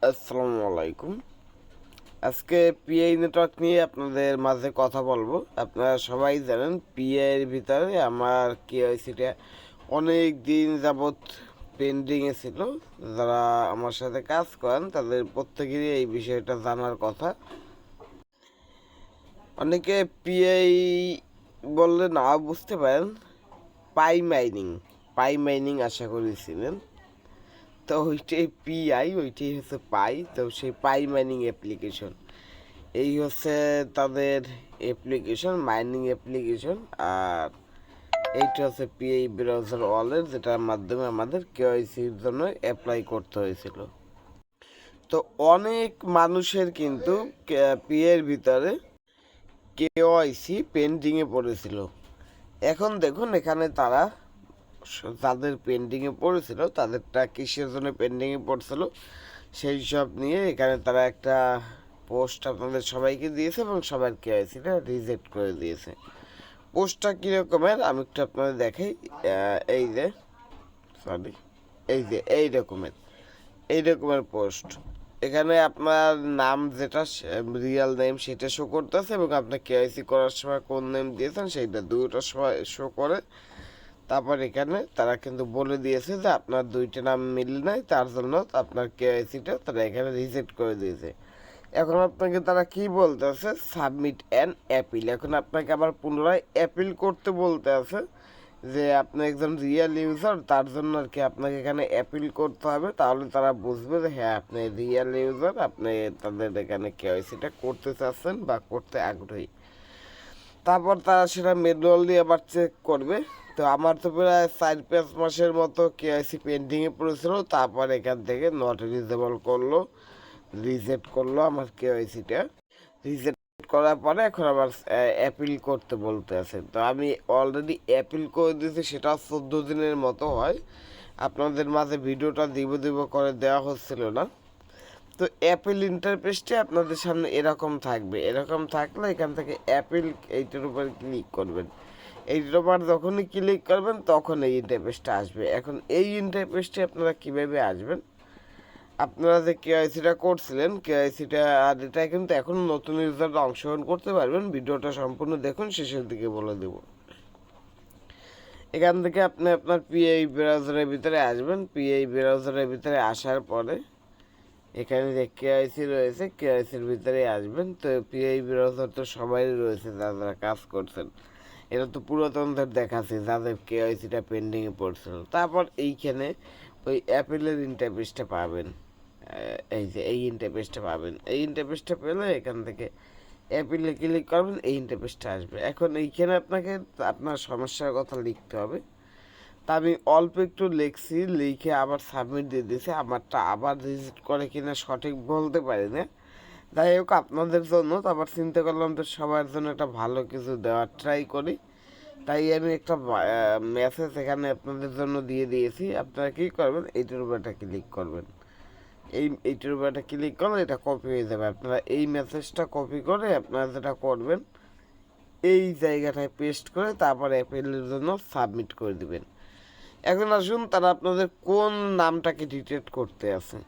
আসসালামু আলাইকুম। আজকে পিআই নেটওয়ার্ক নিয়ে আপনাদের মাঝে কথা বলবো। আপনারা সবাই জানেন পিআই এর ভিতরে আমার কেওয়াইসিটা অনেক দিন যাবৎ পেন্ডিংয়ে ছিল। যারা আমার সাথে কাজ করেন তাদের প্রত্যেকেরই এই বিষয়টা জানার কথা। অনেকে পিআই বললে না বুঝতে পারেন, পাই মাইনিং আশা করেছিলেন। তো ওইটাই পিআই, ওইটাই হচ্ছে পাই। তো সেই পাই মাইনিং অ্যাপ্লিকেশন, এই হচ্ছে তাদের অ্যাপ্লিকেশন, মাইনিং অ্যাপ্লিকেশন। আর এইটা হচ্ছে পিআই ব্রাউজার ওয়ালেট, যেটার মাধ্যমে আমাদের কেওয়াইসির জন্য অ্যাপ্লাই করতে হয়েছিল। তো অনেক মানুষের কিন্তু পিআইয়ের ভিতরে কেওয়াইসি পেন্ডিংয়ে পড়েছিল। এখন দেখুন এখানে তারা যাদের পেন্ডিংয়ে পড়েছিল তাদেরটা কিসের জন্য পেন্ডিংয়ে পড়ছিল সেই সব নিয়ে এখানে তারা একটা পোস্ট আপনাদের সবাইকে দিয়েছে এবং সবার কেওয়াইসিটা রিজেক্ট করে দিয়েছে। পোস্টটা কীরকমের আমি একটু আপনাদের দেখাই। এই যে সরি এই রকমের পোস্ট। এখানে আপনার নাম যেটা রিয়েল নেম সেটা শো করতেছে এবং আপনার কেওয়াইসি করার সময় কোন নেম দিয়েছেন সেইটা দুটোর সময় শো করে। তারপর এখানে তারা কিন্তু বলে দিয়েছে যে আপনার দুইটা নাম মিল নাই, তার জন্য আপনার কেওয়াইসিটা তারা এখানে রিজেক্ট করে দিয়েছে। এখন আপনাকে তারা কি বলতেছে, সাবমিট অ্যান অ্যাপিল। এখন আপনাকে আবার পুনরায় অ্যাপিল করতে বলতে আছে যে আপনি একজন রিয়েল ইউজার, তার জন্য আর কি আপনাকে এখানে অ্যাপিল করতে হবে। তাহলে তারা বুঝবে যে হ্যাঁ আপনি রিয়েল ইউজার, আপনি তাদের এখানে কেওয়াইসিটা করতে চাচ্ছেন বা করতে আগ্রহী। তারপর তারা সেটা ম্যানুয়ালি আবার চেক করবে। তো আমার তো প্রায় 4-5 মাসের মতো কেওয়াইসি পেন্ডিংয়ে পড়েছিল। তারপর এখান থেকে নট এলিজেবল করলো, রিজেক্ট করলো আমার কেওয়াইসিটা। রিজেক্ট করার পরে এখন আবার অ্যাপিল করতে বলতে আছে। তো আমি অলরেডি অ্যাপিল করে দিয়েছি, সেটা 14 দিনের মতো হয়। আপনাদের মাঝে ভিডিওটা দিব করে দেওয়া হচ্ছিল না। তো অ্যাপেল ইন্টারফেসটি আপনাদের সামনে এরকম থাকবে। এরকম থাকলে এখান থেকে অ্যাপেল এইটার উপর ক্লিক করবেন। এইটার উপর যখনই ক্লিক করবেন তখন এই ইন্টারফেসটা আসবে। এখন এই ইন্টারফেসটি আপনারা কীভাবে আসবেন, আপনারা যে কেওয়াইসিটা করছিলেন কেওয়াইসিটা, আর এটা কিন্তু এখন নতুন ইউজাররা অংশগ্রহণ করতে পারবেন। ভিডিওটা সম্পূর্ণ দেখুন, শেষের দিকে বলে দেব। এখান থেকে আপনি আপনার পিআই ব্রাউজারের ভিতরে আসবেন। পিআই ব্রাউজারের ভিতরে আসার পরে এখানে যে কেওয়াইসি রয়েছে কেওয়াইসির ভিতরে আসবেন। তো পিআই ব্রাউজার তো সবাই রয়েছে যারা কাজ করছেন, এটা তো পুরাতনদের দেখাচ্ছে যাদের কেওয়াইসিটা পেন্ডিংয়ে পড়ছিল। তারপর এইখানে ওই অ্যাপেলের ইন্টারফেসটা পাবেন। এই যে এই ইন্টারফেসটা পাবেন। এই ইন্টারফেসটা পেলে এখান থেকে অ্যাপেলে ক্লিক করবেন, এই ইন্টারফেসটা আসবে। এখন এইখানে আপনাকে আপনার সমস্যার কথা লিখতে হবে। তা আমি অল্প একটু লিখছি, লিখে আবার সাবমিট দিয়ে দিয়েছি। আমারটা আবার রিজেক্ট করে কিনা সঠিক বলতে পারি না। যাই হোক আপনাদের জন্য তো আবার চিন্তা করলাম তো সবার জন্য একটা ভালো কিছু দেওয়ার ট্রাই করি, তাই আমি একটা মেসেজ এখানে আপনাদের জন্য দিয়ে দিয়েছি। আপনারা কী করবেন, এইটার উপর একটা ক্লিক করবেন। এইটার উপর একটা ক্লিক করলে এটা কপি হয়ে যাবে। আপনারা এই মেসেজটা কপি করে আপনারা যেটা করবেন, এই জায়গাটায় পেস্ট করে তারপর অ্যাপেলের জন্য সাবমিট করে দিবেন। এখন আসুন তারা আপনাদের কোন নামটাকে ডিটেক্ট করতে আছে।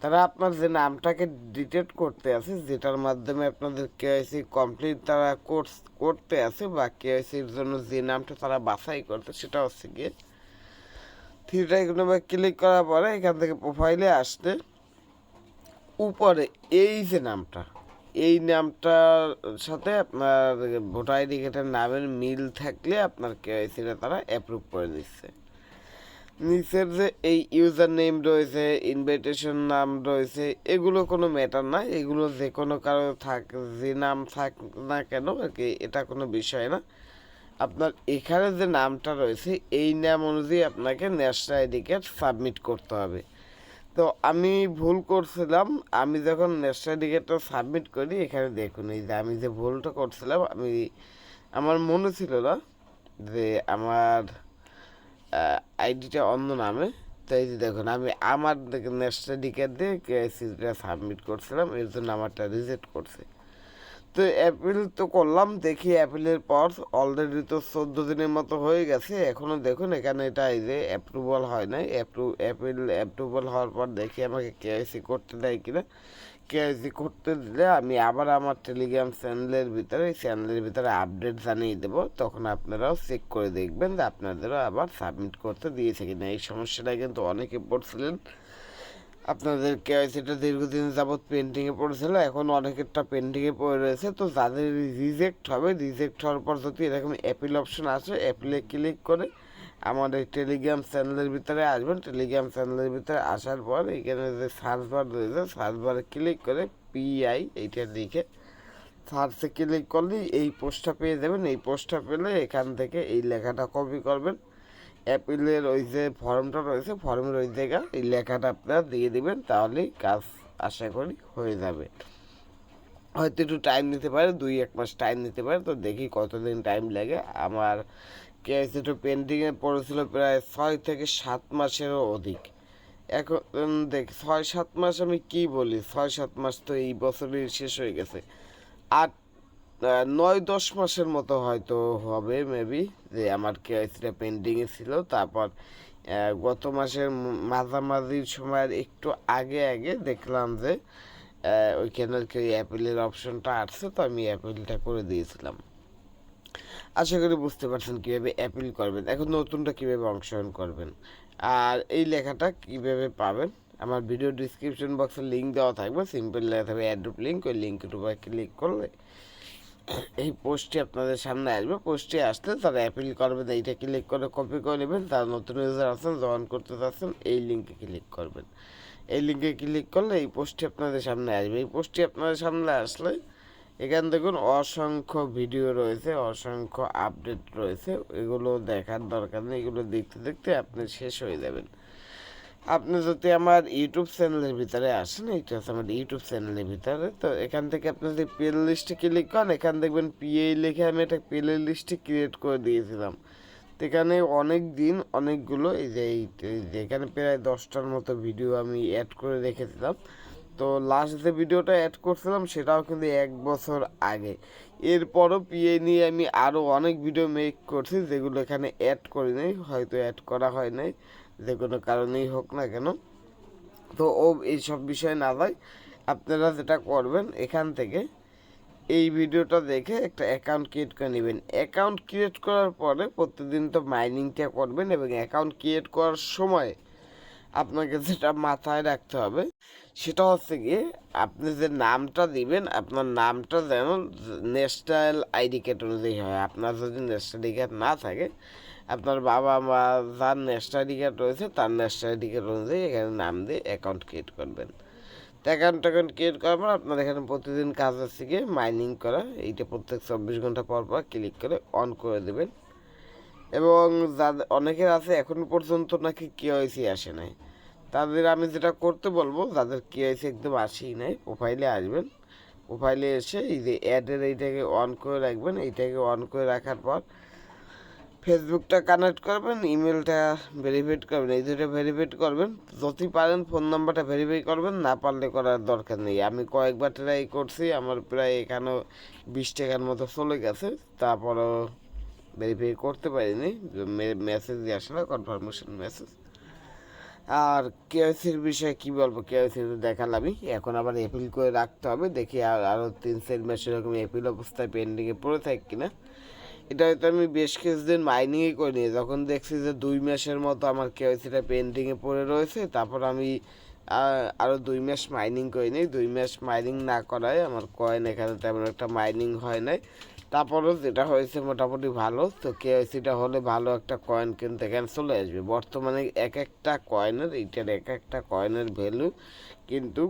তারা আপনার যে নামটাকে ডিটেক্ট করতে আছে, যেটার মাধ্যমে আপনাদের কেওয়াইসি কমপ্লিট তারা কোর্স করতে আছে বা কেওয়াইসির জন্য যে নামটা তারা বাছাই করতে, সেটা হচ্ছে গিয়ে থ্রিটা ইকোনমি ক্লিক করার পরে এখান থেকে প্রোফাইলে আসতে উপরে এই যে নামটা, এই নামটার সাথে আপনার ভোটার আইডি কার্ডের নামের মিল থাকলে আপনার কেওয়াইসিটা তারা অ্যাপ্রুভ করে দিচ্ছে। নিচের যে এই ইউজার নেম রয়েছে, ইনভাইটেশন নাম রয়েছে, এগুলো কোনো ম্যাটার না। এগুলো যে কোনো কারো থাক, যে নাম থাক না কেন আর কি, এটা কোনো বিষয় না। আপনার এখানে যে নামটা রয়েছে এই নাম অনুযায়ী আপনাকে ন্যাশনাল আইডি কার্ড সাবমিট করতে হবে। তো আমি ভুল করছিলাম, আমি যখন ন্যাশনাল আইডি কার্ডটা সাবমিট করি এখানে দেখুন এই যে আমি যে ভুলটা করছিলাম, আমার মনে ছিল না যে আমার আইডিটা অন্য নামে। তো এই যে দেখুন আমি আমার ন্যাশনাল আইডি কার্ড দিয়ে কেওয়াইসিটা সাবমিট করছিলাম, এর জন্য আমারটা রিজেক্ট করছে। তো অ্যাপিল তো করলাম, দেখি অ্যাপিলের পর অলরেডি তো 14 দিনের মতো হয়ে গেছে, এখনও দেখুন এখানে এটা এই যে অ্যাপ্রুভাল হয় নাই। অ্যাপিল অ্যাপ্রুভাল হওয়ার পর দেখি আমাকে কেওয়াইসি করতে দেয় কিনা। কেওয়াইসি করতে দিলে আমি আবার আমার টেলিগ্রাম চ্যানেলের ভিতরে আপডেট জানিয়ে দেবো, তখন আপনারাও চেক করে দেখবেন যে আপনাদেরও আবার সাবমিট করতে দিয়েছে কিনা। এই সমস্যাটা কিন্তু অনেকে পড়ছিলেন, আপনাদের কেওয়াইসিটা দীর্ঘদিন যাবৎ পেন্ডিংয়ে পড়েছিল, এখন অনেকেরটা পেন্ডিংয়ে পড়ে রয়েছে। তো যাদের রিজেক্ট হবে, রিজেক্ট হওয়ার পর যদি এরকম অ্যাপিল অপশন আসে, অ্যাপিলে ক্লিক করে আমাদের টেলিগ্রাম চ্যানেলের ভিতরে আসবেন। টেলিগ্রাম চ্যানেলের ভিতরে আসার পর এখানে যে সার্চ বার রয়েছে, সার্চ বারে ক্লিক করে পিআই এইটা লিখে সার্চে ক্লিক করলেই এই পোস্টটা পেয়ে যাবেন। এই পোস্টটা পেলে এখান থেকে এই লেখাটা কপি করবেন, অ্যাপিলের ওই যে ফর্মটা রয়েছে, ফর্মের ওই জায়গায় এই লেখাটা আপনারা দিয়ে দেবেন, তাহলেই কাজ আশা করি হয়ে যাবে। হয়তো একটু টাইম নিতে পারে, 2-1 মাস টাইম নিতে পারে, তো দেখি কতদিন টাইম লাগে। আমার কেওয়াইসিটা পেন্ডিংয়ে পড়েছিল প্রায় 6 থেকে 7 মাসেরও অধিক। এখন দেখ 6-7 মাস আমি কি বলি, 6-7 মাস তো এই বছরই শেষ হয়ে গেছে। 8-9-10 মাসের মতো হয়তো হবে মেবি, যে আমার কেওয়াইসিটা পেন্ডিংয়ে ছিল। তারপর গত মাসের মাঝামাঝির সময়ের একটু আগে আগে দেখলাম যে ওইখানে অ্যাপিলের অপশনটা আসছে, তো আমি অ্যাপিলটা করে দিয়েছিলাম। আশা করি বুঝতে পারছেন কীভাবে অ্যাপিল করবেন। এখন নতুনটা কীভাবে অংশগ্রহণ করবেন আর এই লেখাটা কীভাবে পাবেন, আমার ভিডিও ডিসক্রিপশন বক্সে লিঙ্ক দেওয়া থাকবে, সিম্পল লেখা থাকবে অ্যাড্রপ লিঙ্ক, ওই লিঙ্কের উপরে ক্লিক করলে এই পোস্টটি আপনাদের সামনে আসবে। পোস্টটি আসলে তারা অ্যাপিল করবেন, এইটা ক্লিক করে কপি করে নেবেন। তারা নতুন ইউজার আছেন, জয়েন করতে চাচ্ছেন, এই লিঙ্কে ক্লিক করবেন। এই লিঙ্কে ক্লিক করলে এই পোস্টটি আপনাদের সামনে আসবে। এই পোস্টটি আপনাদের সামনে আসলে এখানে দেখুন অসংখ্য ভিডিও রয়েছে, অসংখ্য আপডেট রয়েছে, এগুলো দেখার দরকার নেই, এগুলো দেখতে দেখতে আপনি শেষ হয়ে যাবেন। আপনি যদি আমার ইউটিউব চ্যানেলের ভিতরে আসেন, এইটা হচ্ছে আমার ইউটিউব চ্যানেলের ভিতরে, তো এখান থেকে আপনি যদি প্লে লিস্টে ক্লিক করেন, এখানে দেখবেন পিএ লিখে আমি একটা প্লে লিস্টে ক্রিয়েট করে দিয়েছিলাম। তো এখানে অনেক দিন অনেকগুলো এই যে এখানে প্রায় 10টার মতো ভিডিও আমি অ্যাড করে রেখেছিলাম। তো লাস্ট যে ভিডিওটা অ্যাড করছিলাম সেটাও কিন্তু 1 বছর আগে। এরপরও পিএ নিয়ে আমি আরও অনেক ভিডিও মেক করছি, যেগুলো এখানে অ্যাড করি নাই, হয়তো অ্যাড করা হয় নাই, যে কোনো কারণেই হোক না কেন। তো এইসব বিষয় না যায়, আপনারা যেটা করবেন এখান থেকে এই ভিডিওটা দেখে একটা অ্যাকাউন্ট ক্রিয়েট করে নেবেন। অ্যাকাউন্ট ক্রিয়েট করার পরে প্রতিদিন তো মাইনিংটা করবেন, এবং অ্যাকাউন্ট ক্রিয়েট করার সময় আপনাকে যেটা মাথায় রাখতে হবে সেটা হচ্ছে গিয়ে আপনি যে নামটা দিবেন, আপনার নামটা যেন ন্যাশনাল আইডি কার্ড অনুযায়ী হয়। আপনার যদি ন্যাশনাল আইডি কার্ড না থাকে, আপনার বাবা মা যার ন্যাশনাল আইডি কার্ড রয়েছে তার ন্যাশনাল আইডি কার্ড অনুযায়ী এখানে নাম দিয়ে অ্যাকাউন্ট ক্রিয়েট করবেন। তো অ্যাকাউন্ট ক্রিয়েট করার পর আপনার এখানে প্রতিদিন কাজ আছে গিয়ে মাইনিং করা, এইটা প্রত্যেক 24 ঘন্টা পর পর ক্লিক করে অন করে দেবেন। এবং যাদের অনেকের আছে এখনো পর্যন্ত নাকি কেওয়াইসি আসে নাই, তাদের আমি যেটা করতে বলবো, যাদের কেওয়াইসি একদম আসেই নাই, প্রোফাইলে আসবেন। প্রোফাইলে এসে এই যে অ্যাডের এইটাকে অন করে রাখবেন। এইটাকে অন করে রাখার পর ফেসবুকটা কানেক্ট করবেন, ইমেলটা ভেরিফাইড করবেন, এই দুটো ভেরিফাইড করবেন। যদি পারেন ফোন নাম্বারটা ভেরিফাই করবেন, না পারলে করার দরকার নেই। আমি কয়েকবার ট্রাই করছি, আমার প্রায় এখানেও 20 টাকার মতো চলে গেছে, তারপরও ভেরিফাই করতে পারিনি, মেসেজ দিয়ে আসে না, কনফার্মেশন মেসেজ। আর কেওয়াইসির বিষয়ে কী বলবো, কেওয়াইসি তো দেখালামই, এখন আবার অ্যাপিল করে রাখতে হবে। দেখি আরও 3-4 মাস এরকম অ্যাপিল অবস্থায় পেন্ডিংয়ে পড়ে থাকে কিনা। এটা হয়তো আমি বেশ কিছুদিন মাইনিংই করে নিই, যখন দেখছি যে 2 মাসের মতো আমার কেওয়াইসিটা পেন্ডিংয়ে পড়ে রয়েছে, তারপর আমি আরও 2 মাস মাইনিং করে নিই। 2 মাস মাইনিং না করায় আমার কয়েন এখানে তেমন একটা মাইনিং হয় নাই। তারপরও যেটা হয়েছে মোটামুটি ভালো। তো কেওয়াইসিটা হলে ভালো একটা কয়েন কিন্তু এখানে চলে আসবে। বর্তমানে এক একটা কয়েনের, এইটার এক একটা কয়েনের ভ্যালু কিন্তু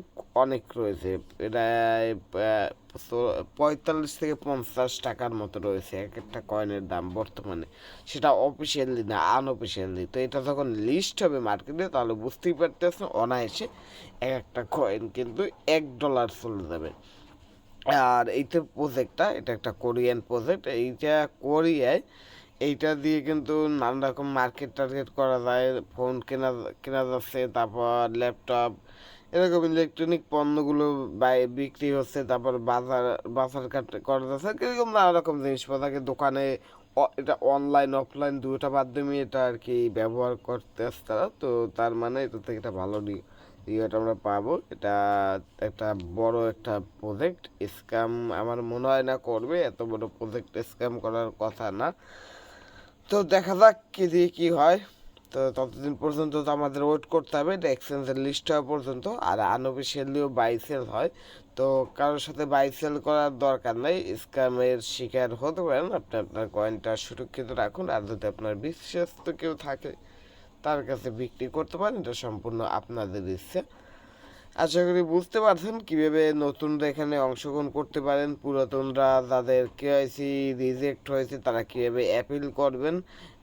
অনেক রয়েছে, প্রায় 45 থেকে 50 টাকার মতো রয়েছে এক একটা কয়েনের দাম বর্তমানে, সেটা অফিসিয়ালি না, আনঅফিসিয়ালি। তো এটা যখন লিস্ট হবে মার্কেটে, তাহলে বুঝতেই পারতেছেন অনায়াসে এক একটা কয়েন কিন্তু $1 চলে যাবে। আর এইটা প্রজেক্টটা, এটা একটা কোরিয়ান প্রজেক্ট, এইটা কোরিয়ায়, এইটা দিয়ে কিন্তু নানা রকম মার্কেট টার্গেট করা যায়, ফোন কেনা কেনা যাচ্ছে, তারপর ল্যাপটপ, এরকম ইলেকট্রনিক পণ্যগুলো বিক্রি হচ্ছে, তারপর বাজার করা যাচ্ছে, এরকম নানা রকম জিনিসপত্রকে দোকানে এটা অনলাইন অফলাইন দুটো মাধ্যমে এটা আর কি ব্যবহার করতে আসছে তারা। তো তার মানে এটা থেকে একটা ভালো রিওয়ার্ড আমরা পাবো। এটা একটা বড় একটা প্রজেক্ট, স্ক্যাম আমার মনে হয় না করবে, এত বড় প্রজেক্ট স্ক্যাম করার কথা না। তো দেখা যাক কী দিয়ে কী হয়। তো ততদিন পর্যন্ত তো আমাদের ওয়েট করতে হবে, এটা এক্সচেঞ্জের লিস্ট হওয়া পর্যন্ত। আর আনঅফিসিয়ালিও বাই সেল হয়, তো কারোর সাথে বাই সেল করার দরকার নেই, স্ক্যামের শিকার হতে পারেন। আপনি আপনার কয়েনটা সুরক্ষিত রাখুন, আর যদি আপনার বিশ্বস্ত কেউ থাকে তার কাছে বিক্রি করতে পারেন, এটা সম্পূর্ণ আপনাদের ইচ্ছে। আশা করি বুঝতে পারছেন কীভাবে নতুনরা এখানে অংশগ্রহণ করতে পারেন। পুরাতনরা যাদের কেওয়াইসি রিজেক্ট হয়েছে তারা কীভাবে অ্যাপিল করবেন,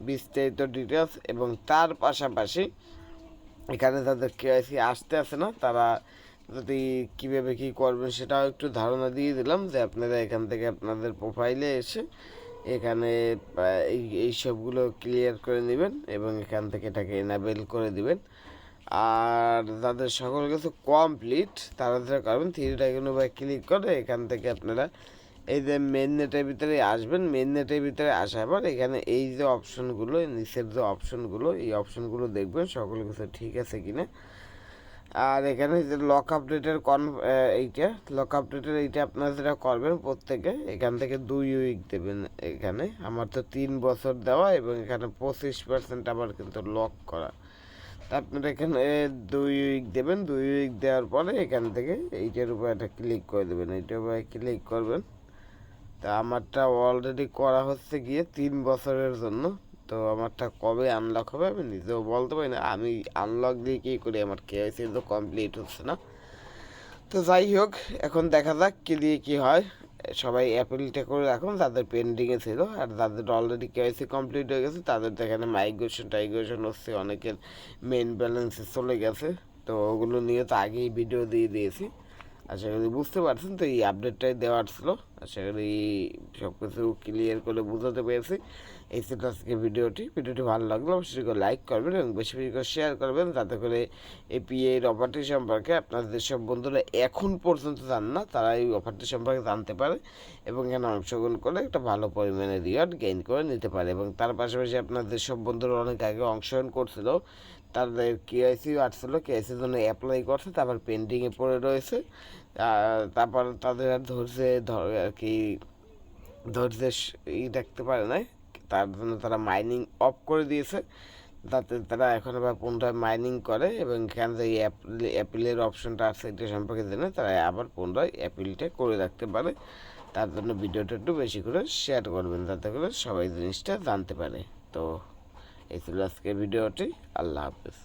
বিস্তারিত ডিটেলস। এবং তার পাশাপাশি এখানে যাদের কেওয়াইসি আসতে আসে না তারা যদি কীভাবে কী করবেন সেটাও একটু ধারণা দিয়ে দিলাম, যে আপনারা এখান থেকে আপনাদের প্রোফাইলে এসে এখানে এই সবগুলো ক্লিয়ার করে নেবেন এবং এখান থেকে এটাকে এনাবেল করে দিবেন। আর যাদের সকল কিছু কমপ্লিট তারা যারা করবেন থ্রি ডাইকনে বা ক্লিক করে এখান থেকে আপনারা এই যে মেন নেটের ভিতরে আসবেন। মেন নেটের ভিতরে আসার পর এখানে এই যে অপশনগুলো, নিচের যে অপশনগুলো, এই অপশনগুলো দেখবেন সকল কিছু ঠিক আছে কিনা। আর এখানে যে লক আপডেটের এইটা লক আপডেটের এইটা আপনারা যেটা করবেন প্রত্যেকে এখান থেকে 2 উইক দেবেন। এখানে আমার তো 3 বছর দেওয়া এবং এখানে 25% আবার কিন্তু লক করা। তা আপনারা এখানে 2 উইক দেবেন। 2 উইক দেওয়ার পরে এখান থেকে এইটার উপর একটা ক্লিক করে দেবেন, এইটার উপরে ক্লিক করবেন। তা আমারটা অলরেডি করা হচ্ছে গিয়ে 3 বছরের জন্য। তো আমারটা কবে আনলক হবে আমি নিজেও বলতে পারি না, আমি আনলক দিয়ে কী করি, আমার কেওয়াইসি তো কমপ্লিট হচ্ছে না। তো যাই হোক, এখন দেখা যাক কী দিয়ে কী হয়। সবাই অ্যাপিলটা করে রাখুন যাদের পেন্ডিংয়ে ছিল, আর যাদের অলরেডি কেওয়াইসি কমপ্লিট হয়ে গেছে তাদের তো এখানে টাইগ্রেশন হচ্ছে, অনেকের মেন ব্যালেন্সে চলে গেছে। তো ওগুলো নিয়ে তো আগেই ভিডিও দিয়ে দিয়েছি, আশা করি বুঝতে পারছেন। তো এই আপডেটটাই দেওয়ার ছিল, আশা করি সব কিছু ক্লিয়ার করে বুঝাতে পেরেছি। এই ছিল আজকে ভিডিওটি ভালো লাগলো অবশ্যই করে লাইক করবেন এবং বেশি বেশি করে শেয়ার করবেন, যাতে করে এই পিএর অফারটি সম্পর্কে আপনাদের যেসব বন্ধুরা এখন পর্যন্ত জান না তারা এই অফারটি সম্পর্কে জানতে পারে এবং এখানে অংশগ্রহণ করে একটা ভালো পরিমাণে রিওয়ার্ড গেইন করে নিতে পারে। এবং তার পাশাপাশি আপনাদের সব বন্ধুরা অনেক আগে অংশগ্রহণ করছিল, তাদের কেওয়াইসি আসছিলো, কেওয়াইসির জন্য অ্যাপ্লাই করছে, তারপর পেন্ডিংয়ে পড়ে রয়েছে, তারপর তাদের আর আর কি ধৈর্যের রাখতে পারে নাই, তার জন্য তারা মাইনিং অফ করে দিয়েছে, যাতে তারা এখন আবার পুনরায় মাইনিং করে এবং এখানে যে অ্যাপিলের অপশনটা আছে এটা সম্পর্কে জেনে তারা আবার পুনরায় অ্যাপিলটা করে রাখতে পারে। তার জন্য ভিডিওটা একটু বেশি করে শেয়ার করবেন, যাতে করে সবাই জিনিসটা জানতে পারে। তো এই ছিল আজকের ভিডিওটি, আল্লাহ হাফেজ।